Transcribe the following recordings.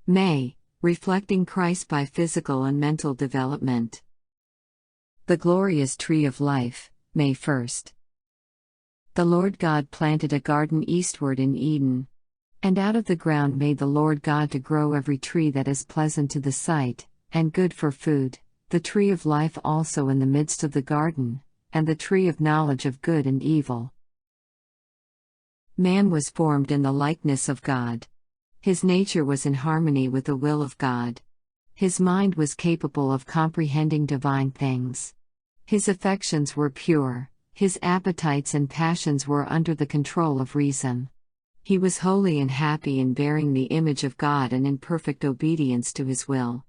May, reflecting Christ by physical and mental development. The glorious tree of life, May 1st. The Lord God planted a garden eastward in Eden. And out of the ground made the Lord God to grow every tree that is pleasant to the sight, and good for food, the tree of life also in the midst of the garden, and the tree of knowledge of good and evil. Man was formed in the likeness of God. His nature was in harmony with the will of God. His mind was capable of comprehending divine things. His affections were pure, his appetites and passions were under the control of reason. He was holy and happy in bearing the image of God and in perfect obedience to his will.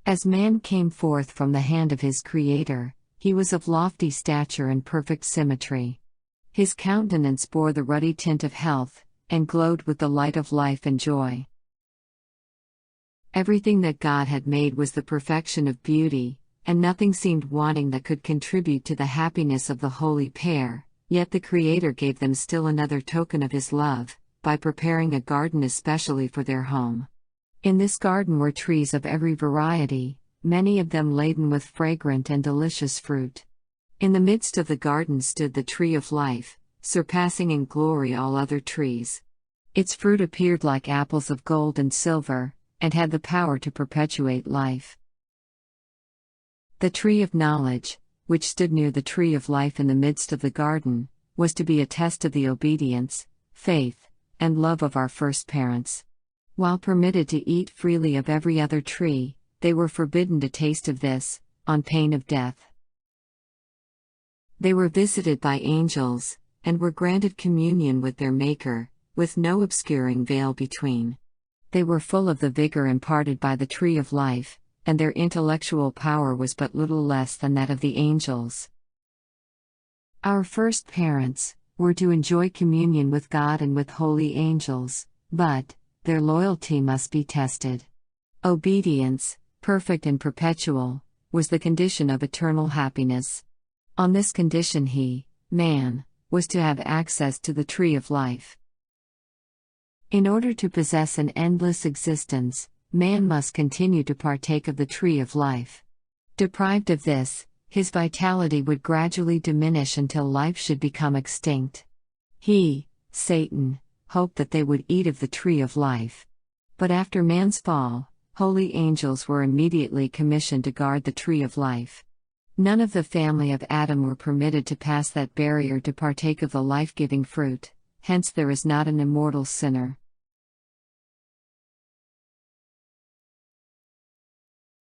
As man came forth from the hand of his Creator, he was of lofty stature and perfect symmetry. His countenance bore the ruddy tint of health, and glowed with the light of life and joy. Everything that God had made was the perfection of beauty, and nothing seemed wanting that could contribute to the happiness of the holy pair, yet the Creator gave them still another token of His love, by preparing a garden especially for their home. In this garden were trees of every variety, many of them laden with fragrant and delicious fruit. In the midst of the garden stood the tree of life, surpassing in glory all other trees. Its fruit appeared like apples of gold and silver, and had the power to perpetuate life. The tree of knowledge, which stood near the tree of life in the midst of the garden, was to be a test of the obedience, faith, and love of our first parents. While permitted to eat freely of every other tree, they were forbidden to taste of this, on pain of death. They were visited by angels, and were granted communion with their Maker, with no obscuring veil between. They were full of the vigor imparted by the tree of life, and their intellectual power was but little less than that of the angels. Our first parents were to enjoy communion with God and with holy angels, but their loyalty must be tested. Obedience, perfect and perpetual, was the condition of eternal happiness. On this condition he, man, was to have access to the tree of life. In order to possess an endless existence, man must continue to partake of the tree of life. Deprived of this, his vitality would gradually diminish until life should become extinct. He, Satan, hoped that they would eat of the tree of life. But after man's fall, holy angels were immediately commissioned to guard the tree of life. None of the family of Adam were permitted to pass that barrier to partake of the life-giving fruit, hence there is not an immortal sinner.